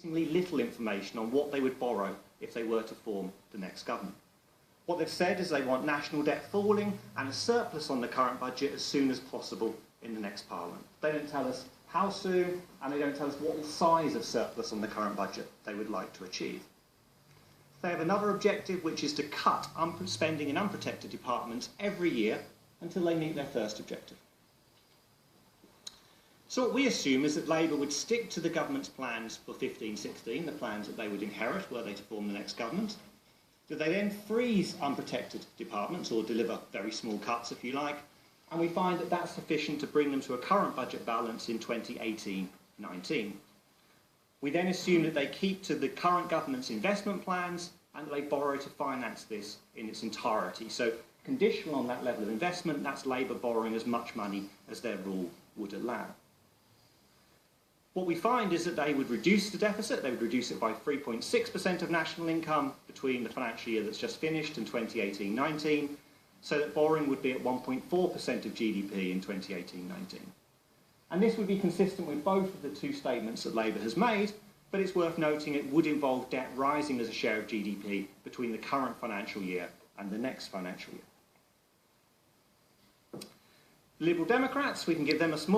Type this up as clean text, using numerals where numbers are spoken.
little information on what they would borrow if they were to form the next government. What they've said is they want national debt falling and a surplus on the current budget as soon as possible in the next Parliament. They don't tell us how soon, and they don't tell us what size of surplus on the current budget they would like to achieve. They have another objective, which is to cut spending in unprotected departments every year until they meet their first objective. So what we assume is that Labour would stick to the government's plans for 15-16, the plans that they would inherit were they to form the next government, that they then freeze unprotected departments, or deliver very small cuts if you like, and we find that that's sufficient to bring them to a current budget balance in 2018-19. We then assume that they keep to the current government's investment plans and that they borrow to finance this in its entirety. So conditional on that level of investment, that's Labour borrowing as much money as their rule would allow. What we find is that they would reduce the deficit. They would reduce it by 3.6% of national income between the financial year that's just finished and 2018-19, so that borrowing would be at 1.4% of GDP in 2018-19. And this would be consistent with both of the two statements that Labour has made, but it's worth noting it would involve debt rising as a share of GDP between the current financial year and the next financial year. Liberal Democrats, we can give them a small